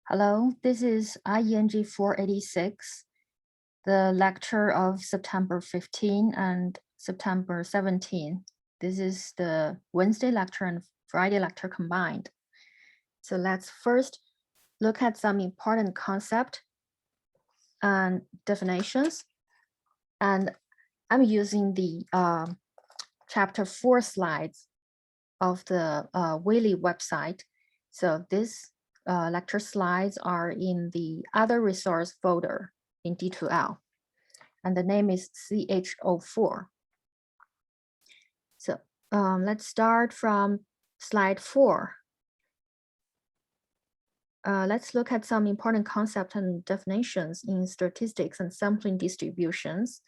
Hello, this is Ieng486, the lecture of September 15 and September 17. This is the Wednesday lecture and Friday lecture combined. So let's first look at some important concept and definitions. And I'm using the chapter 4 slides of the Whaley website. So this lecture slides are in the other resource folder in D2L, and the name is CH04. So let's start from slide 4. Let's look at some important concepts and definitions in statistics and sampling distributions.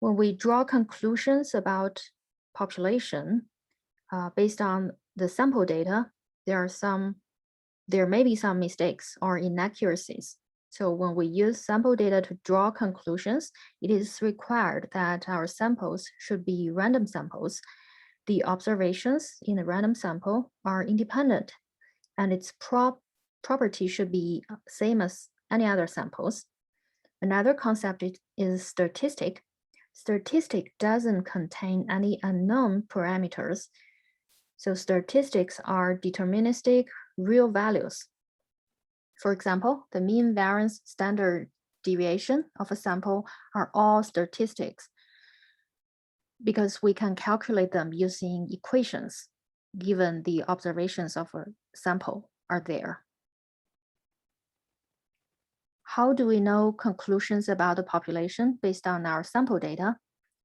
When we draw conclusions about population based on the sample data, there may be some mistakes or inaccuracies. So when we use sample data to draw conclusions, it is required that our samples should be random samples. The observations in the random sample are independent, and its property should be same as any other samples. Another concept is statistic. Statistic doesn't contain any unknown parameters. So statistics are deterministic real values. For example, the mean variance standard deviation of a sample are all statistics because we can calculate them using equations given the observations of a sample are there. How do we know conclusions about the population based on our sample data?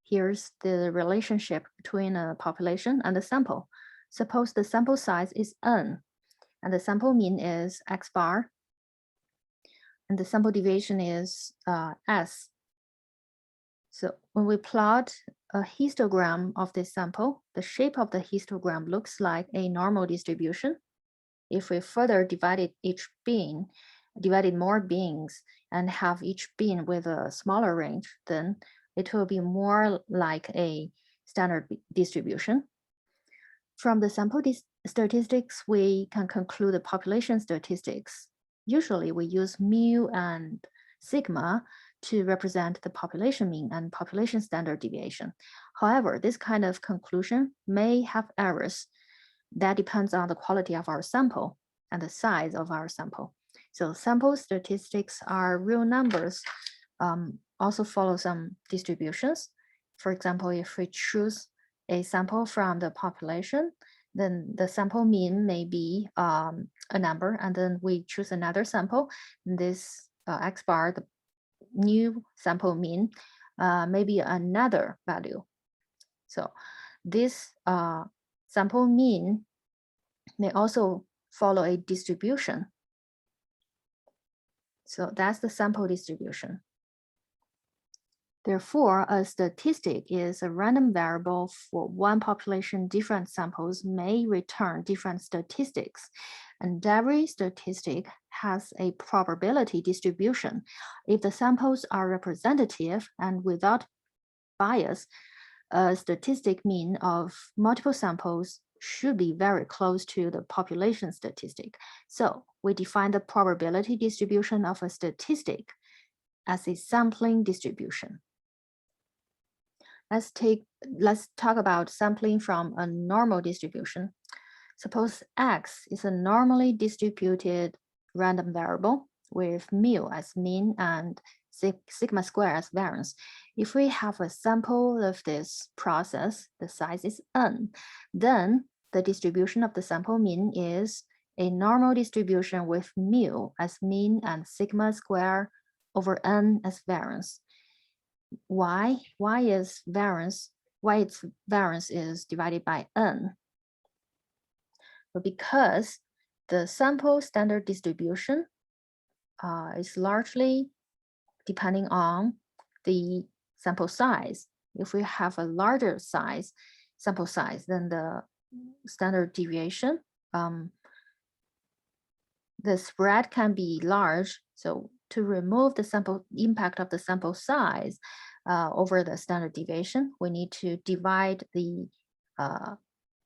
Here's the relationship between a population and the sample. Suppose the sample size is n, and the sample mean is x bar, and the sample deviation is s. So when we plot a histogram of this sample, the shape of the histogram looks like a normal distribution. If we further divided more bins and have each bin with a smaller range, then it will be more like a standard distribution. From the sample statistics, we can conclude the population statistics. Usually we use mu and sigma to represent the population mean and population standard deviation. However, this kind of conclusion may have errors. That depends on the quality of our sample and the size of our sample. So sample statistics are real numbers, also follow some distributions. For example, if we choose a sample from the population, then the sample mean may be a number, and then we choose another sample. This x bar, the new sample mean, may be another value. So this sample mean may also follow a distribution. So that's the sample distribution. Therefore, a statistic is a random variable for one population. Different samples may return different statistics, and every statistic has a probability distribution. If the samples are representative and without bias, a statistic mean of multiple samples should be very close to the population statistic. So we define the probability distribution of a statistic as a sampling distribution. Let's talk about sampling from a normal distribution. Suppose X is a normally distributed random variable with mu as mean and sigma square as variance. If we have a sample of this process, the size is n, then the distribution of the sample mean is a normal distribution with mu as mean and sigma square over n as variance. Why its variance is divided by n? But because the sample standard distribution is largely depending on the sample size. If we have a larger sample size, then the standard deviation, the spread can be large. So to remove the impact of the sample size over the standard deviation, we need to divide the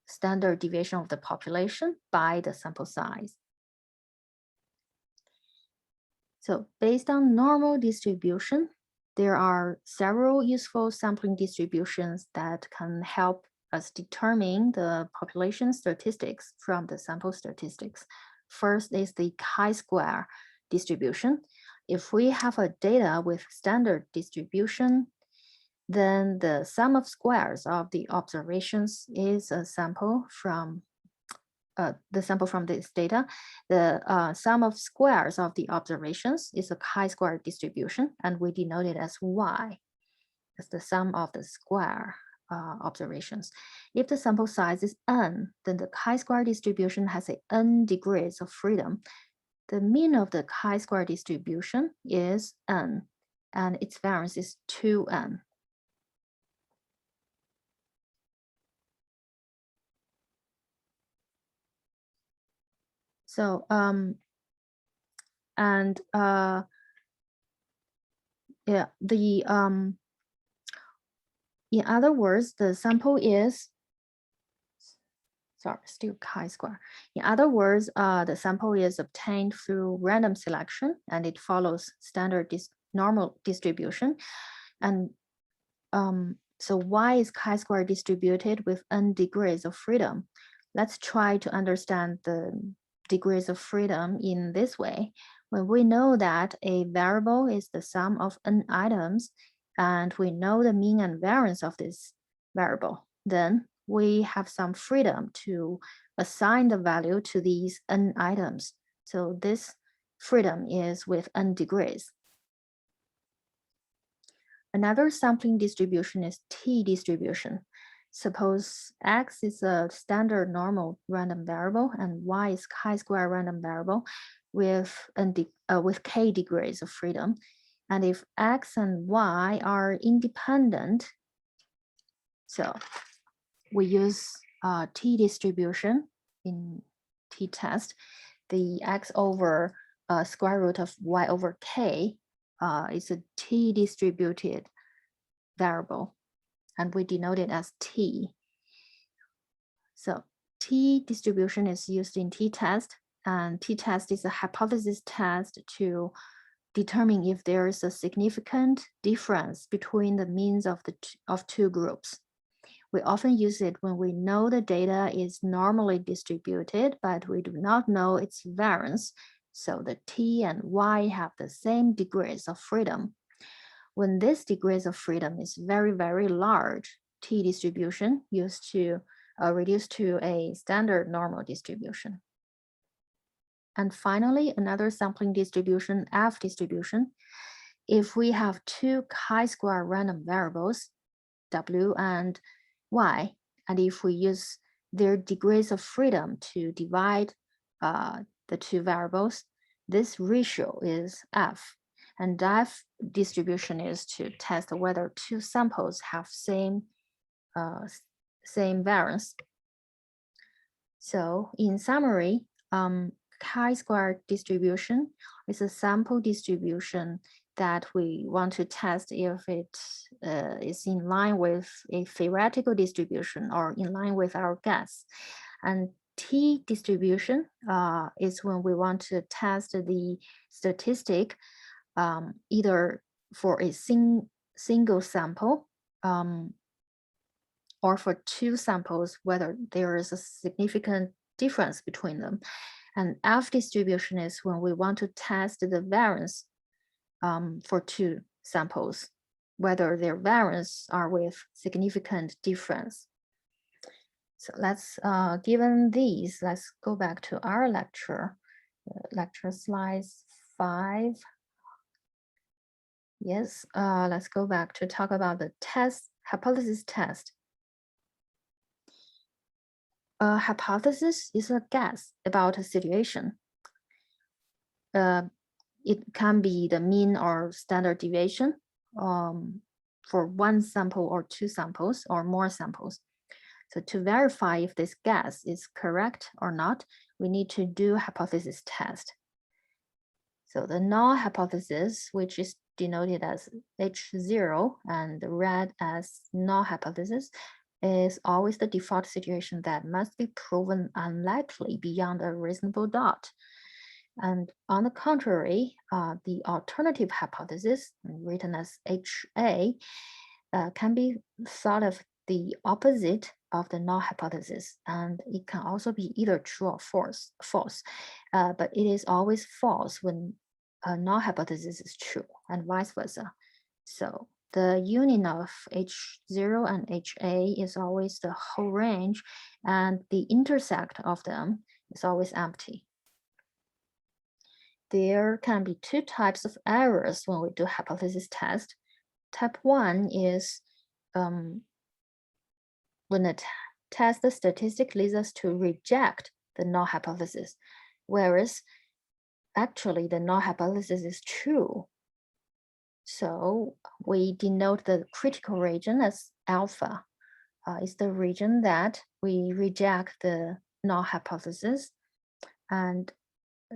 standard deviation of the population by the sample size. So based on normal distribution, there are several useful sampling distributions that can help us determine the population statistics from the sample statistics. First is the chi-square distribution. If we have a data with standard distribution, then the sum of squares of the observations is a sample from this data. The sum of squares of the observations is a chi-square distribution, and we denote it as y, as the sum of the square observations. If the sample size is n, then the chi-square distribution has a n degrees of freedom. The mean of the chi-square distribution is n, and its variance is 2n. So, yeah, in other words, the sample is, sorry, still chi-square. In other words, the sample is obtained through random selection, and it follows standard normal distribution. And so why is chi-square distributed with n degrees of freedom? Let's try to understand the degrees of freedom in this way. When we know that a variable is the sum of n items, and we know the mean and variance of this variable, then we have some freedom to assign the value to these n items. So this freedom is with n degrees. Another sampling distribution is t distribution. Suppose x is a standard normal random variable and y is chi-square random variable with k degrees of freedom. And if x and y are independent, so we use t distribution in t-test. The x over square root of y over k is a t distributed variable, and we denote it as t. So t distribution is used in t-test, and t-test is a hypothesis test to determine if there is a significant difference between the means of two groups. We often use it when we know the data is normally distributed, but we do not know its variance. So the t and y have the same degrees of freedom. When this degrees of freedom is very, very large, t distribution used to reduce to a standard normal distribution. And finally, another sampling distribution, F distribution. If we have two chi-square random variables, W and Y, and if we use their degrees of freedom to divide the two variables, this ratio is F. And F distribution is to test whether two samples have same variance. So in summary, chi-square distribution is a sample distribution that we want to test if it is in line with a theoretical distribution or in line with our guess. And t distribution is when we want to test the statistic either for a single sample or for two samples, whether there is a significant difference between them. And F distribution is when we want to test the variance for two samples, whether their variance are with significant difference. So let's, given these, let's go back to our lecture, lecture slides 5. Yes, let's go back to talk about the hypothesis test. A hypothesis is a guess about a situation. It can be the mean or standard deviation for one sample or two samples or more samples. So to verify if this guess is correct or not, we need to do a hypothesis test. So the null hypothesis, which is denoted as H0 and read as null hypothesis, is always the default situation that must be proven unlikely beyond a reasonable doubt. And on the contrary, the alternative hypothesis, written as HA, can be thought of the opposite of the null hypothesis, and it can also be either true or false. But it is always false when a null hypothesis is true, and vice versa. So the union of H0 and HA is always the whole range, and the intersect of them is always empty. There can be two types of errors when we do hypothesis test. Type 1 is when the test statistic leads us to reject the null hypothesis, whereas actually the null hypothesis is true. So we denote the critical region as alpha. It's the region that we reject the null hypothesis. And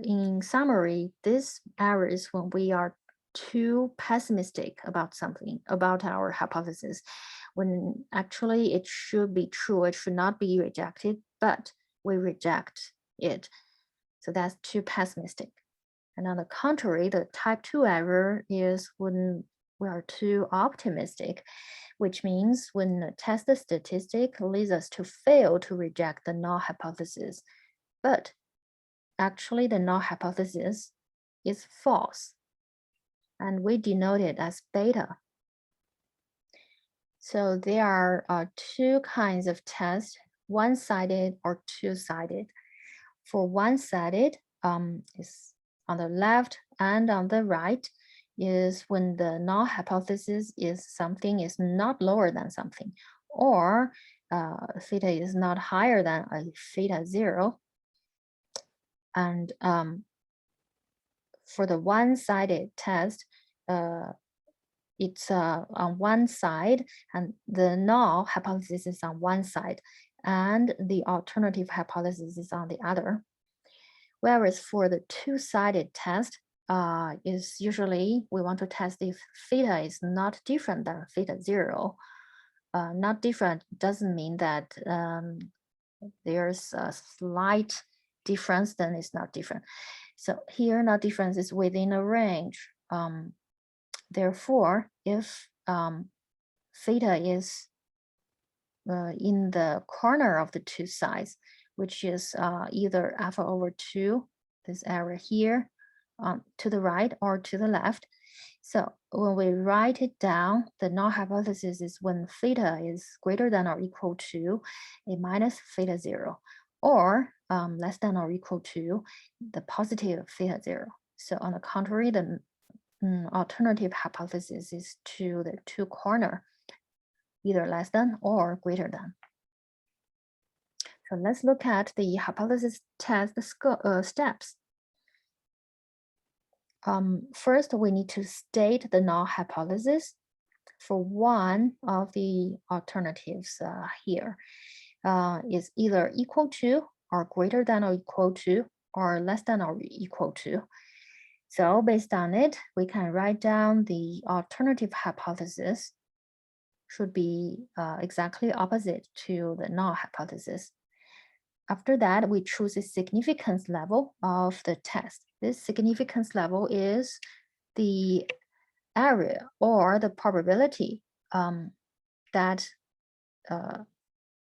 in summary, this error is when we are too pessimistic about something, about our hypothesis, when actually it should be true, it should not be rejected, but we reject it. So that's too pessimistic. And on the contrary, the type 2 error is when we are too optimistic, which means when the test statistic leads us to fail to reject the null hypothesis, but actually the null hypothesis is false, and we denote it as beta. So there are two kinds of tests, one-sided or two-sided. For one-sided, is on the left and on the right, is when the null hypothesis is something is not lower than something, or theta is not higher than a theta 0. And for the one-sided test, it's on one side, and the null hypothesis is on one side, and the alternative hypothesis is on the other. Whereas for the two-sided test, is usually we want to test if theta is not different than theta 0. Not different doesn't mean that there's a slight difference, then it's not different. So here, not difference is within a range. Therefore, if theta is in the corner of the two sides, which is either alpha over 2, this area here, to the right or to the left. So when we write it down, the null hypothesis is when theta is greater than or equal to a minus theta 0, or less than or equal to the positive theta 0. So on the contrary, the alternative hypothesis is to the two corner, either less than or greater than. So let's look at the hypothesis test steps. First, we need to state the null hypothesis for one of the alternatives here. Is either equal to or greater than or equal to or less than or equal to. So based on it, we can write down the alternative hypothesis should be exactly opposite to the null hypothesis. After that, we choose a significance level of the test. This significance level is the area or the probability that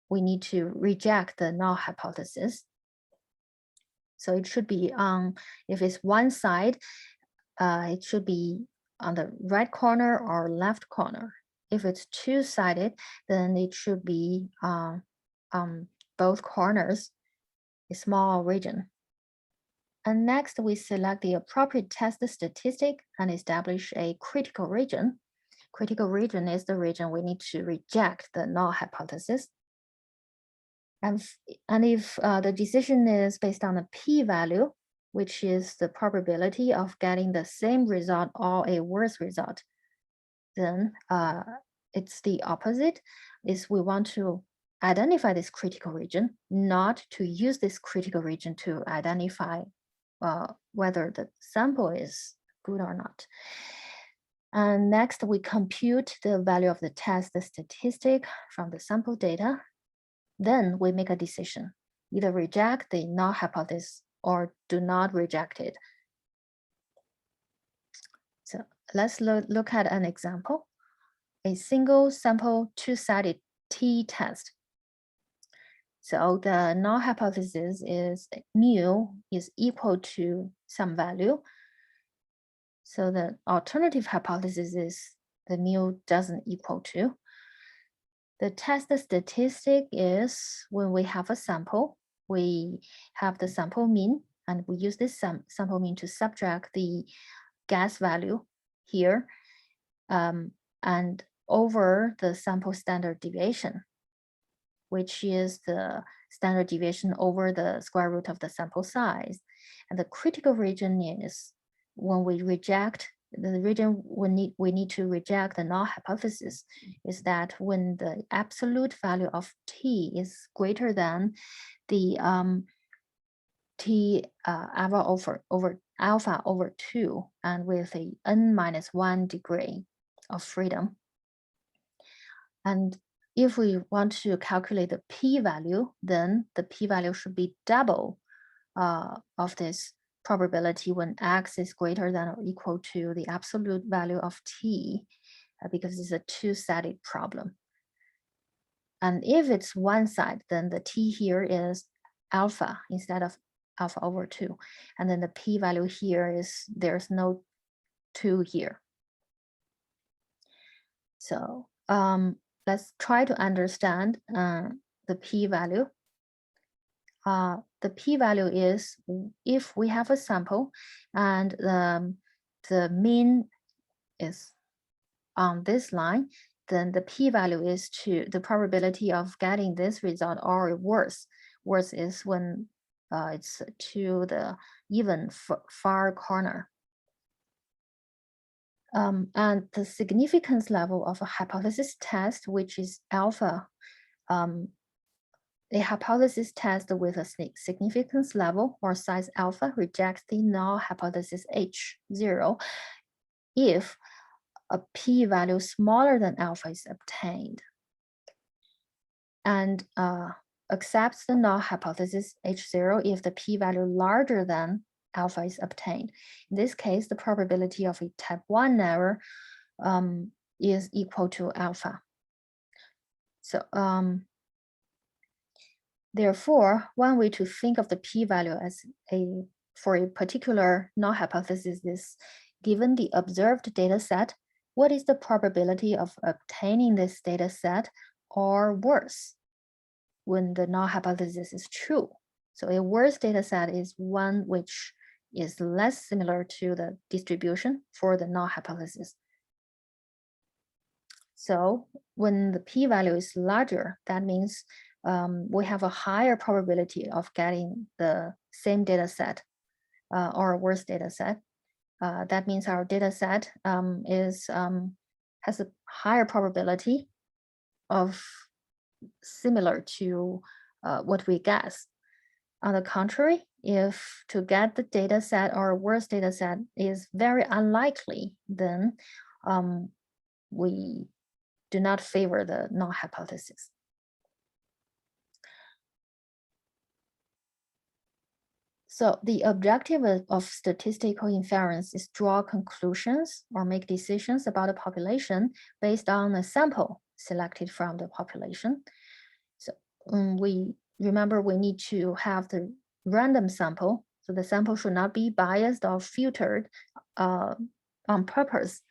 we need to reject the null hypothesis. So it should be on, if it's one side, it should be on the right corner or left corner. If it's two-sided, then it should be on both corners, a small region. And next, we select the appropriate test statistic and establish a critical region. Critical region is the region we need to reject the null hypothesis. And if the decision is based on a p-value, which is the probability of getting the same result or a worse result, then it's the opposite, is we want to identify this critical region, not to use this critical region to identify whether the sample is good or not. And next, we compute the value of the test statistic from the sample data. Then we make a decision, either reject the null hypothesis or do not reject it. So let's look at an example. A single sample two-sided t-test. So the null hypothesis is mu is equal to some value. So the alternative hypothesis is the mu doesn't equal to. The test statistic is when we have a sample, we have the sample mean, and we use this sample mean to subtract the guess value here, and over the sample standard deviation, which is the standard deviation over the square root of the sample size. And the critical region is when we reject, the region we need to reject the null hypothesis is that when the absolute value of t is greater than the t alpha over 2 and with a n-1 degree of freedom. And if we want to calculate the p-value, then the p-value should be double of this probability when x is greater than or equal to the absolute value of t, because it's a two-sided problem. And if it's one side, then the t here is alpha instead of alpha over 2. And then the p-value here is, there's no 2 here. So let's try to understand the p-value. The p-value is if we have a sample and the mean is on this line, then the p-value is to the probability of getting this result or worse. Worse is when it's to the even far corner. And the significance level of a hypothesis test, which is alpha, a hypothesis test with a significance level or size alpha rejects the null hypothesis H0 if a p-value smaller than alpha is obtained, and accepts the null hypothesis H0 if the p-value larger than alpha is obtained. In this case, the probability of a type 1 error is equal to alpha. So therefore, one way to think of the p-value as for a particular null hypothesis is, given the observed data set, what is the probability of obtaining this data set or worse when the null hypothesis is true? So a worse data set is one which is less similar to the distribution for the null hypothesis. So when the p-value is larger, that means we have a higher probability of getting the same data set or a worse data set. That means our data set has a higher probability of similar to what we guess. On the contrary, if to get the data set or a worse data set is very unlikely, then we do not favor the null hypothesis. So the objective of statistical inference is draw conclusions or make decisions about a population based on a sample selected from the population. So we remember we need to have the random sample. So the sample should not be biased or filtered on purpose.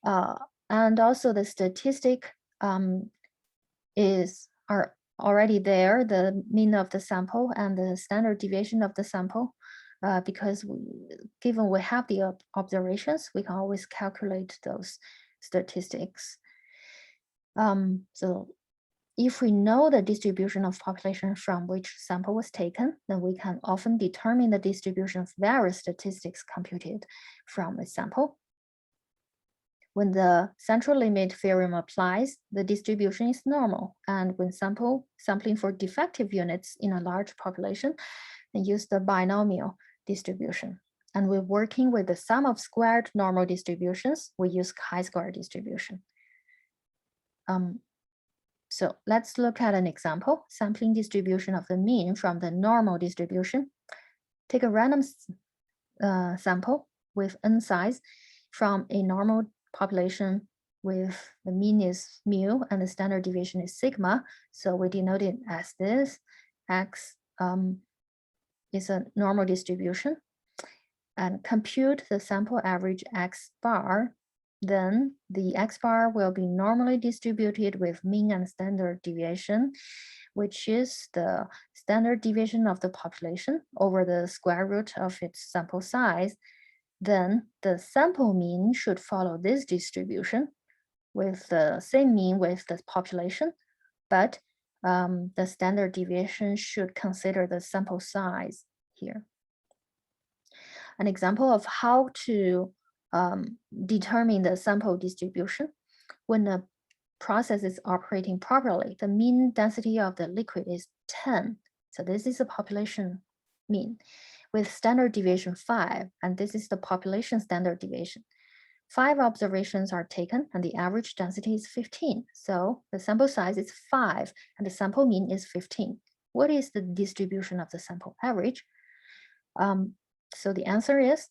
And also the statistic are already there, the mean of the sample and the standard deviation of the sample, because given we have the observations, we can always calculate those statistics. So if we know the distribution of population from which sample was taken, then we can often determine the distribution of various statistics computed from a sample. When the central limit theorem applies, the distribution is normal. And when sampling for defective units in a large population, then use the binomial distribution. And we're working with the sum of squared normal distributions, we use chi-square distribution. So let's look at an example, sampling distribution of the mean from the normal distribution. take a random sample with n size from a normal population with the mean is mu and the standard deviation is sigma. So we denote it as this. X is a normal distribution, and compute the sample average X bar. Then the X bar will be normally distributed with mean and standard deviation, which is the standard deviation of the population over the square root of its sample size. Then the sample mean should follow this distribution with the same mean with the population, but the standard deviation should consider the sample size here. An example of how to determine the sample distribution. When the process is operating properly, the mean density of the liquid is 10. So this is the population mean with standard deviation 5, and this is the population standard deviation. 5 observations are taken and the average density is 15. So the sample size is 5 and the sample mean is 15. What is the distribution of the sample average? So the answer is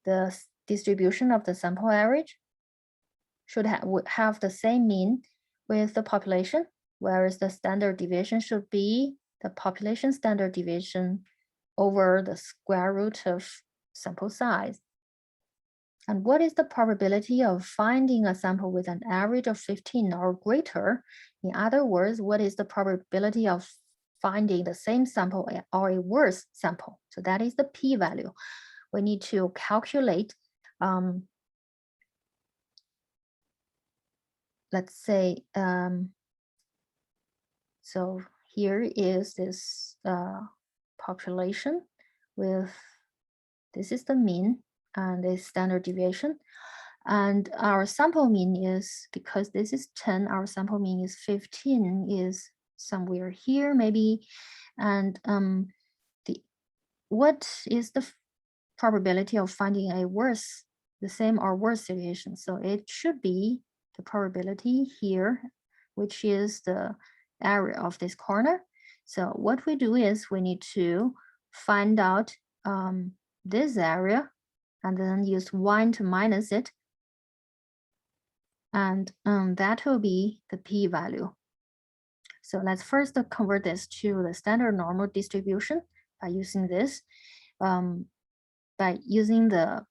the distribution of the sample average should have the same mean with the population, whereas the standard deviation should be the population standard deviation over the square root of sample size. And what is the probability of finding a sample with an average of 15 or greater? In other words, what is the probability of finding the same sample or a worse sample? So that is the p-value. We need to calculate, let's say, so here is this population with, this is the mean and the standard deviation. And our sample mean is, because this is 10, our sample mean is 15, is somewhere here maybe. And what is the probability of finding a worse, the same or worse situation? So it should be the probability here, which is the area of this corner. So what we do is we need to find out this area and then use 1 to minus it. And that will be the p-value. So let's first convert this to the standard normal distribution by using this. By using the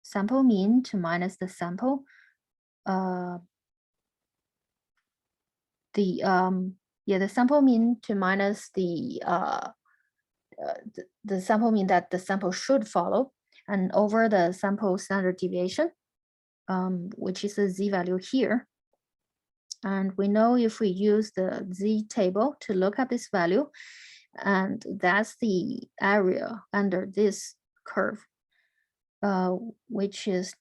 sample mean to minus the sample, the sample mean to minus the sample mean that the sample should follow, and over the sample standard deviation, which is the z-value here. And we know if we use the z table to look at this value, and that's the area under this curve, which is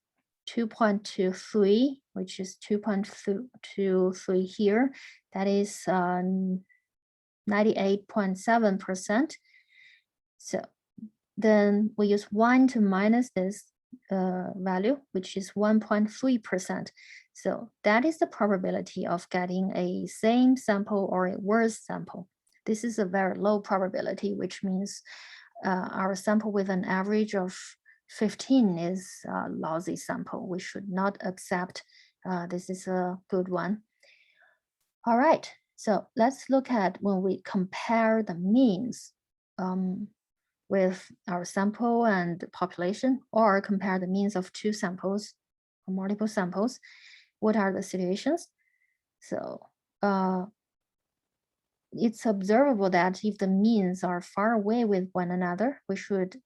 2.23, which is 2.23 here. That is 98.7%. So then we use 1 to minus this value, which is 1.3%. So that is the probability of getting a same sample or a worse sample. This is a very low probability, which means our sample with an average of 15 is a lousy sample. We should not accept. This is a good one. All right, so let's look at when we compare the means with our sample and population, or compare the means of two samples or multiple samples. What are the situations? So it's observable that if the means are far away with one another, we should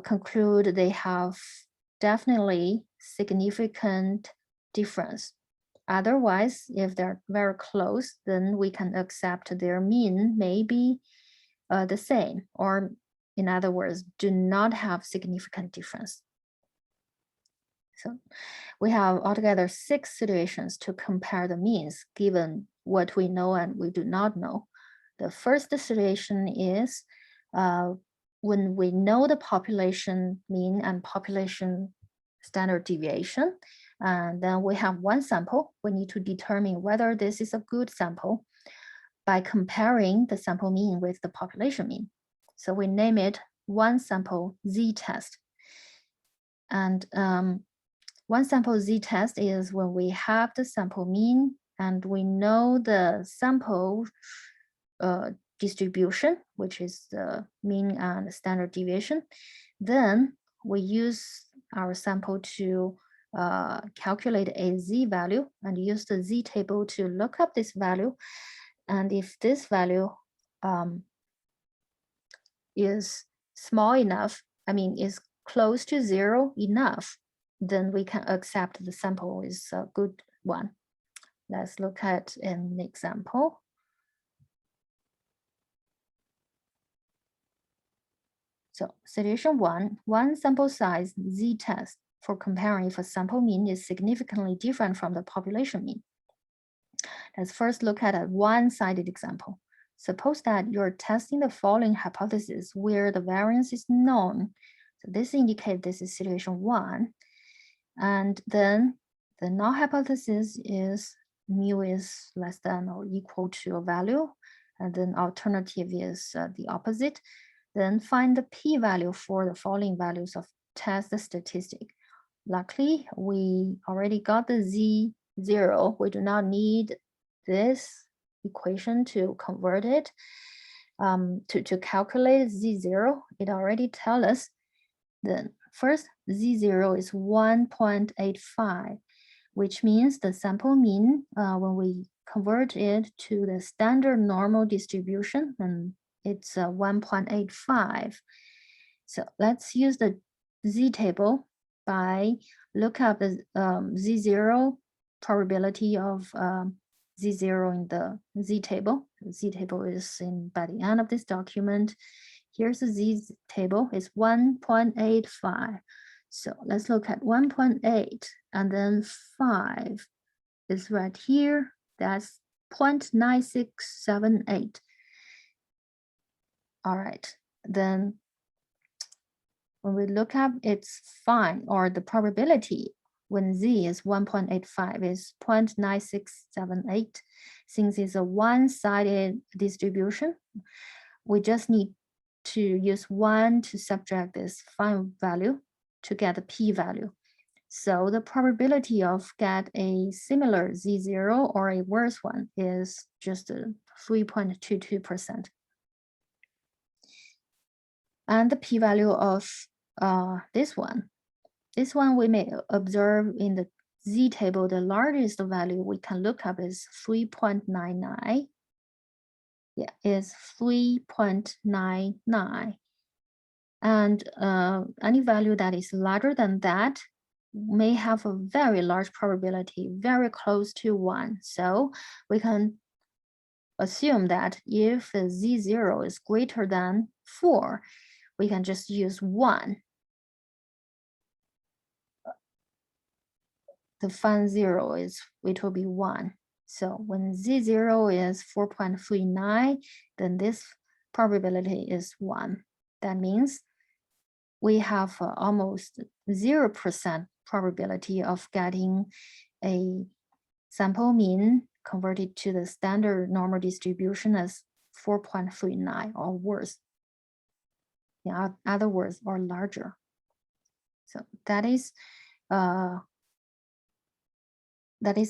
conclude they have definitely significant difference. Otherwise, if they're very close, then we can accept their mean may be the same, or in other words, do not have significant difference. So we have altogether 6 situations to compare the means given what we know and we do not know. The first situation is when we know the population mean and population standard deviation, and then we have one sample, we need to determine whether this is a good sample by comparing the sample mean with the population mean. So we name it one sample z-test. And one sample z-test is when we have the sample mean and we know the sample distribution, which is the mean and standard deviation. Then we use our sample to calculate a z value and use the z table to look up this value. And if this value is small enough, is close to 0 enough, then we can accept the sample is a good one. Let's look at an example. So situation one sample size z-test for comparing if a sample mean is significantly different from the population mean. Let's first look at a one-sided example. Suppose that you're testing the following hypothesis where the variance is known. So this indicates this is situation 1. And then the null hypothesis is mu is less than or equal to a value. And then alternative is the opposite. Then find the p-value for the following values of test statistic. Luckily, we already got the z0. We do not need this equation to convert it to calculate z0. It already tells us. Then first, z0 is 1.85, which means the sample mean, when we convert it to the standard normal distribution, and it's 1.85. So let's use the z table by look up the z0 probability of z0 in the z table. The z table is by the end of this document. Here's the z table, is 1.85. So let's look at 1.8 and then 5 is right here. That's 0.9678. All right, then when we look up its fine or the probability when z is 1.85 is 0.9678. Since it's a one-sided distribution, we just need to use 1 to subtract this fine value to get the p-value. So the probability of get a similar z0 or a worse one is just 3.22%. And the p-value of this one we may observe in the z table, the largest value we can look up is 3.99. Yeah, is 3.99. And any value that is larger than that may have a very large probability, very close to 1. So we can assume that if the z0 is greater than 4, we can just use 1. The fine 0 it will be 1. So when z0 is 4.39, then this probability is 1. That means we have almost 0% probability of getting a sample mean converted to the standard normal distribution as 4.39 or worse. In other words, or larger. So that is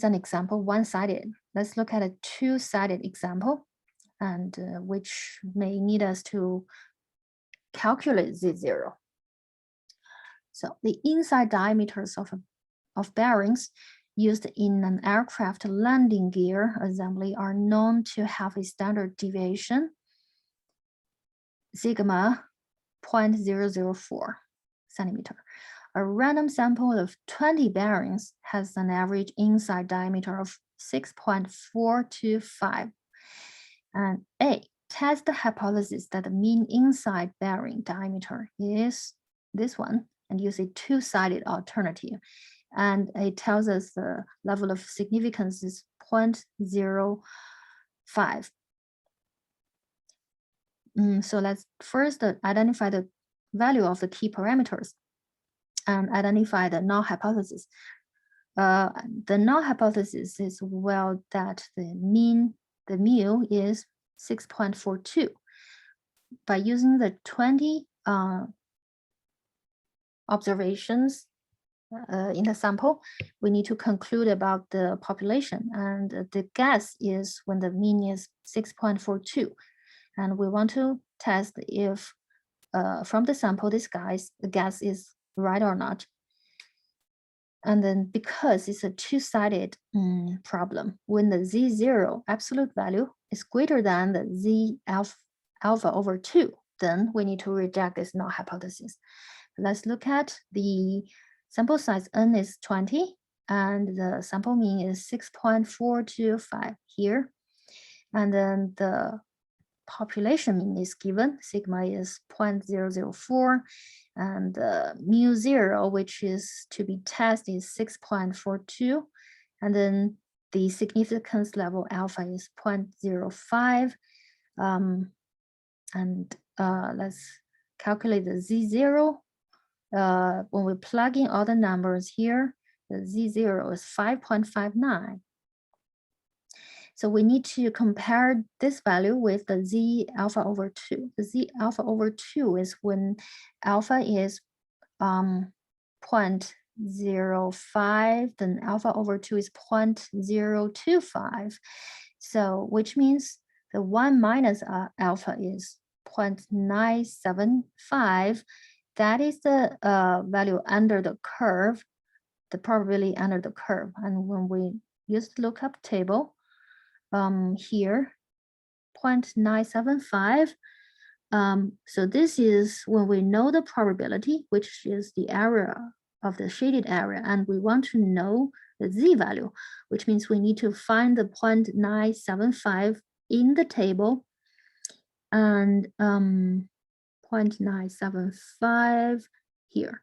an example, one-sided. Let's look at a two-sided example, and which may need us to calculate z0. So the inside diameters of bearings used in an aircraft landing gear assembly are known to have a standard deviation, sigma 0.004 centimeter. A random sample of 20 bearings has an average inside diameter of 6.425. And A, test the hypothesis that the mean inside bearing diameter is this one, and use a two-sided alternative. And it tells us the level of significance is 0.05. So let's first identify the value of the key parameters and identify the null hypothesis. The null hypothesis is that the mu is 6.42. by using the 20 observations in the sample, we need to conclude about the population. And the guess is when the mean is 6.42. And we want to test if from the sample, the guess is right or not. And then because it's a two-sided problem, when the Z0 absolute value is greater than the Z alpha over 2, then we need to reject this null hypothesis. Let's look at the sample size n is 20, and the sample mean is 6.425 here. And then the population mean is given, sigma is 0.004, and mu 0, which is to be tested, is 6.42, and then the significance level alpha is 0.05. And let's calculate the Z0. When we plug in all the numbers here, the Z0 is 5.59. So we need to compare this value with the Z alpha over 2. The Z alpha over 2 is when alpha is 0.05, then alpha over 2 is 0.025. So which means the 1 minus alpha is 0.975. That is the value under the curve, the probability under the curve. And when we use the lookup table, here, 0.975. So this is when we know the probability, which is the area of the shaded area, and we want to know the Z value, which means we need to find the 0.975 in the table, and 0.975 here,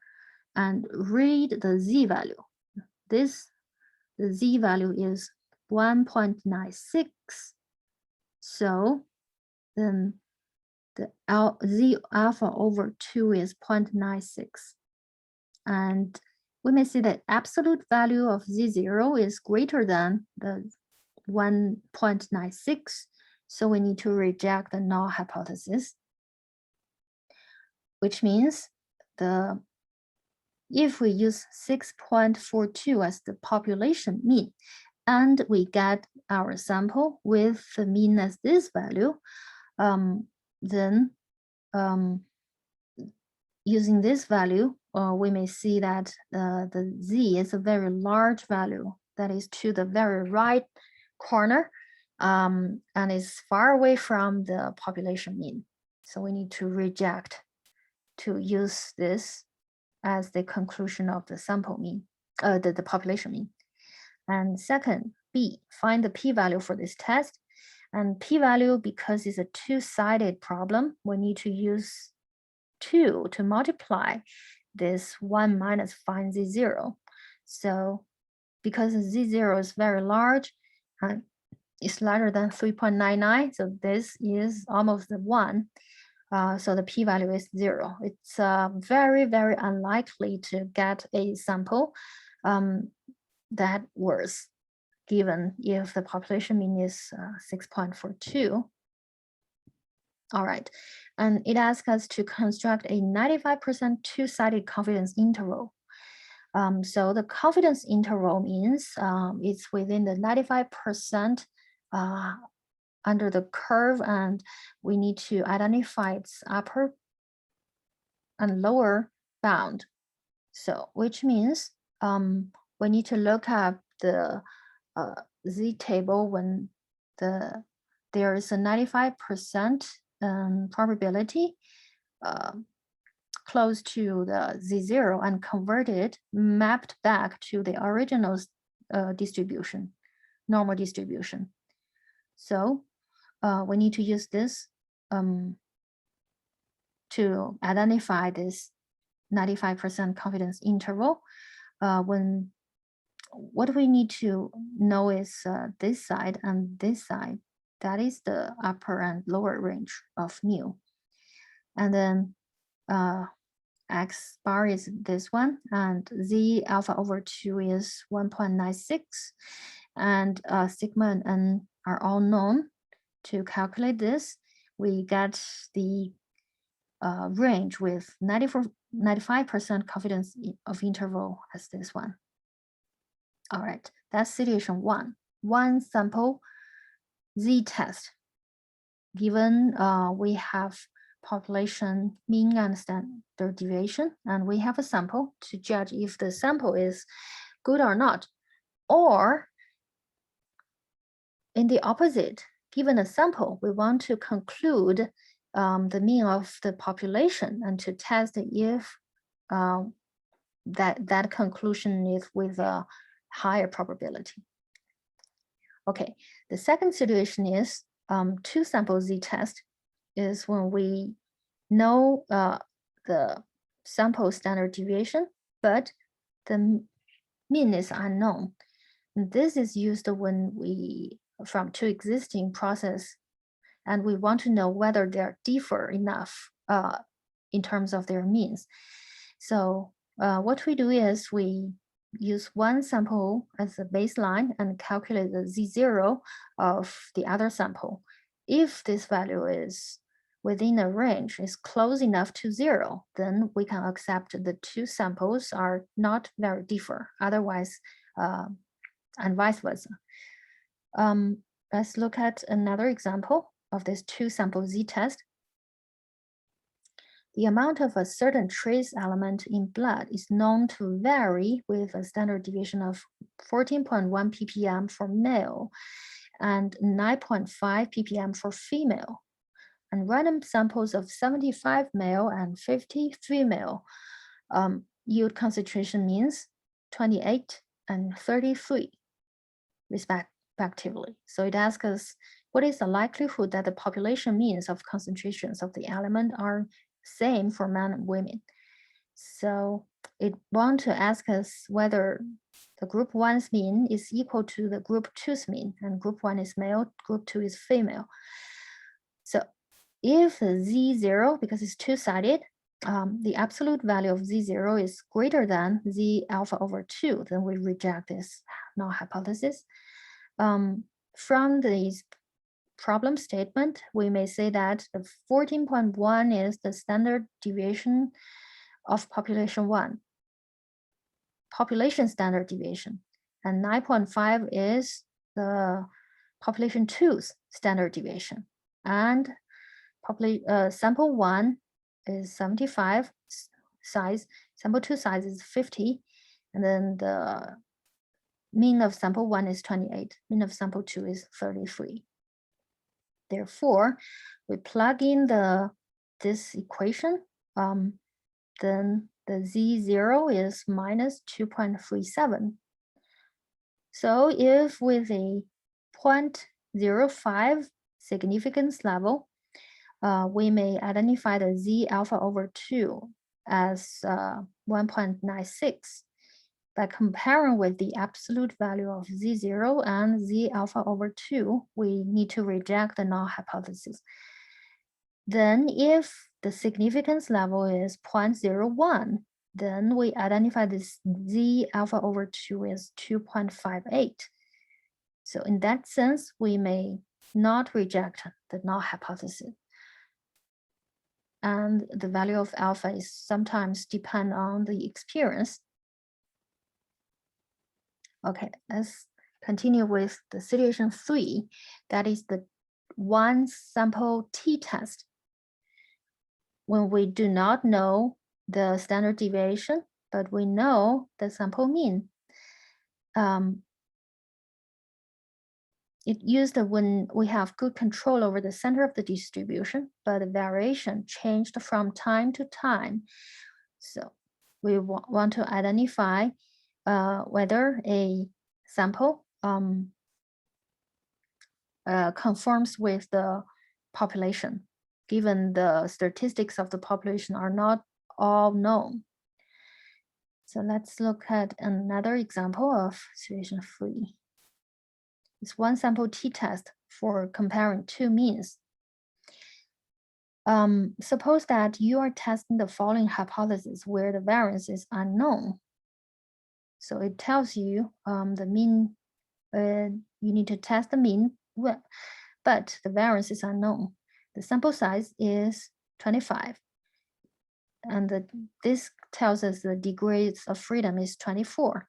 and read the Z value. The Z value is 1.96. So then the Z alpha over 2 is 0.96. And we may see that absolute value of Z0 is greater than the 1.96. So we need to reject the null hypothesis, which means if we use 6.42 as the population mean, and we get our sample with the mean as this value, then using this value, we may see that the Z is a very large value that is to the very right corner, and is far away from the population mean. So we need to reject to use this as the conclusion of the sample mean, the population mean. And second, B, find the p-value for this test. And p-value, because it's a two-sided problem, we need to use 2 to multiply this 1 minus find Z0. So because Z0 is very large, and it's larger than 3.99, so this is almost the 1. So the p-value is 0. It's very, very unlikely to get a sample that was given if the population mean is 6.42. All right, and it asks us to construct a 95% two-sided confidence interval. So the confidence interval means it's within the 95% under the curve, and we need to identify its upper and lower bound. So which means we need to look at the Z table when there is a 95% probability close to the Z0 and convert it, mapped back to the original distribution, normal distribution. So we need to use this to identify this 95% confidence interval. What we need to know is this side and this side. That is the upper and lower range of mu. And then X bar is this one, and Z alpha over 2 is 1.96, and sigma and n are all known. To calculate this, we get the range with 95% confidence of interval as this one. All right, that's situation one. One sample z-test. Given we have population mean and standard deviation, and we have a sample to judge if the sample is good or not. Or in the opposite, given a sample, we want to conclude the mean of the population and to test if that conclusion is with a higher probability. Okay, the second situation is two sample z-test is when we know the sample standard deviation, but the mean is unknown. And this is used when we, from two existing process, and we want to know whether they differ enough in terms of their means. So what we do is we use one sample as a baseline and calculate the z0 of the other sample. If this value is within a range, is close enough to 0, then we can accept the two samples are not very different. Otherwise, and vice versa. Let's look at another example of this two sample z-test. The amount of a certain trace element in blood is known to vary with a standard deviation of 14.1 ppm for male and 9.5 ppm for female. And random samples of 75 male and 50 female yield concentration means 28 and 33 respectively. So it asks us, what is the likelihood that the population means of concentrations of the element are same for men and women? So it wants to ask us whether the group 1's mean is equal to the group 2's mean, and group 1 is male, group 2 is female. So if the z0, because it's two-sided, the absolute value of z0 is greater than z alpha over 2, then we reject this null hypothesis. From this problem statement, we may say that the 14.1 is the standard deviation of population 1, population standard deviation, and 9.5 is the population 2's standard deviation. And sample 1 is 75 size, sample 2 size is 50, and then the mean of sample 1 is 28, mean of sample 2 is 33. Therefore, we plug in this equation, then the z0 is minus 2.37. So if with a 0.05 significance level, we may identify the z alpha over 2 as 1.96. By comparing with the absolute value of z0 and z alpha over 2, we need to reject the null hypothesis. Then if the significance level is 0.01, then we identify this z alpha over 2 is 2.58. So in that sense, we may not reject the null hypothesis. And the value of alpha is sometimes depend on the experience. Okay, let's continue with the situation 3. That is the one sample t-test. When we do not know the standard deviation, but we know the sample mean. It used when we have good control over the center of the distribution, but the variation changed from time to time. So we want to identify whether a sample conforms with the population, given the statistics of the population are not all known. So let's look at another example of situation 3. It's one sample t-test for comparing two means. Suppose that you are testing the following hypothesis where the variance is unknown. So it tells you the mean, you need to test the mean, but the variance is unknown. The sample size is 25. and this tells us the degrees of freedom is 24.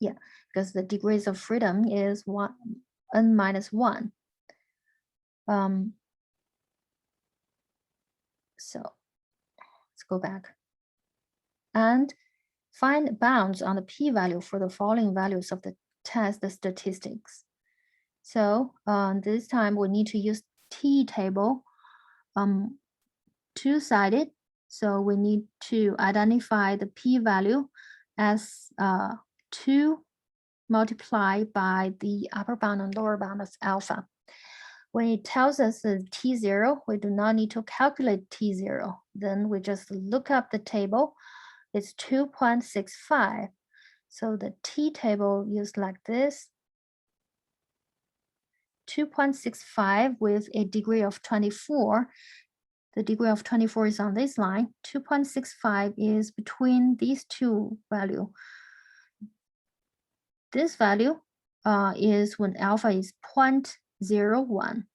Yeah, because the degrees of freedom is n minus 1. So let's go back and find bounds on the p-value for the following values of the test statistics. So this time we need to use t-table, two-sided. So we need to identify the p-value as 2 multiplied by the upper bound and lower bound of alpha. When it tells us the t0, we do not need to calculate t0. Then we just look up the table. It's 2.65. So the t-table is like this. 2.65 with a degree of 24. The degree of 24 is on this line. 2.65 is between these two values. This value is when alpha is 0.01.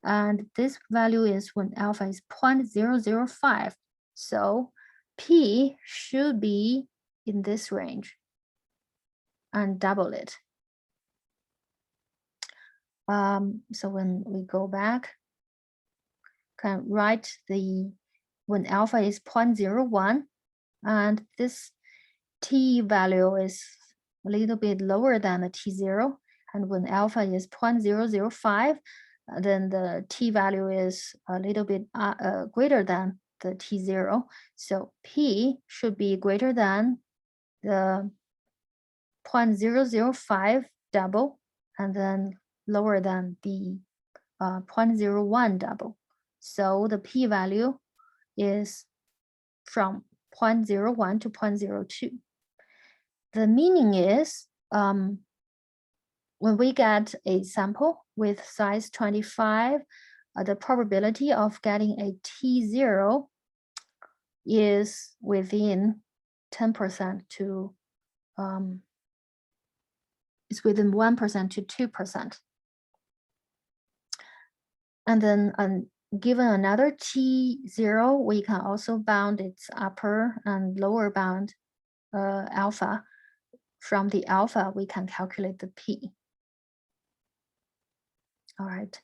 And this value is when alpha is 0.005. So P should be in this range and double it. So when we go back, can write when alpha is 0.01 and this t value is a little bit lower than the t0, and when alpha is 0.005, then the t value is a little bit greater than the t0. So P should be greater than the 0.005 double and then lower than the 0.01 double. So the P value is from 0.01 to 0.02. The meaning is when we get a sample with size 25, the probability of getting a T0 is within 10% to it's within 1% to 2%. And then given another T0, we can also bound its upper and lower bound alpha. From the alpha, we can calculate the P. All right.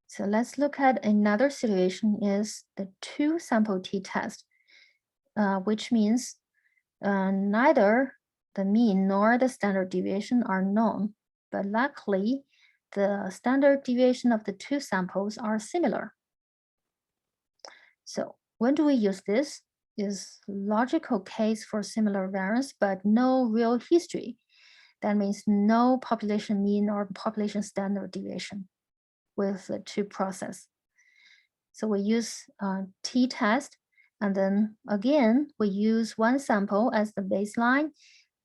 So let's look at another situation is the two sample t-test, which means neither the mean nor the standard deviation are known, but luckily the standard deviation of the two samples are similar. So when do we use this? Is logical case for similar variance, but no real history. That means no population mean or population standard deviation with the two process. So we use t-test, and then again, we use one sample as the baseline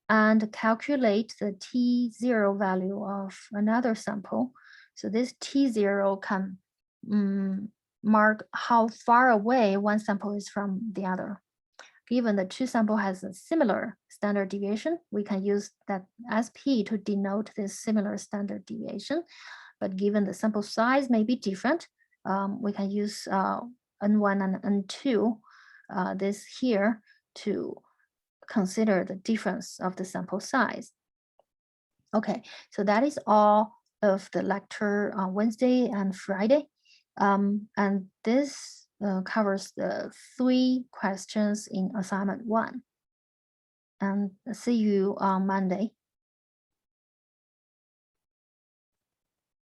and calculate the T0 value of another sample. So this T0 can mark how far away one sample is from the other. Given the two sample has a similar standard deviation, we can use that as P to denote this similar standard deviation. But given the sample size may be different, we can use N1 and N2, this here, to consider the difference of the sample size. Okay, so that is all of the lecture on Wednesday and Friday. And this covers the 3 questions in assignment 1. And see you on Monday.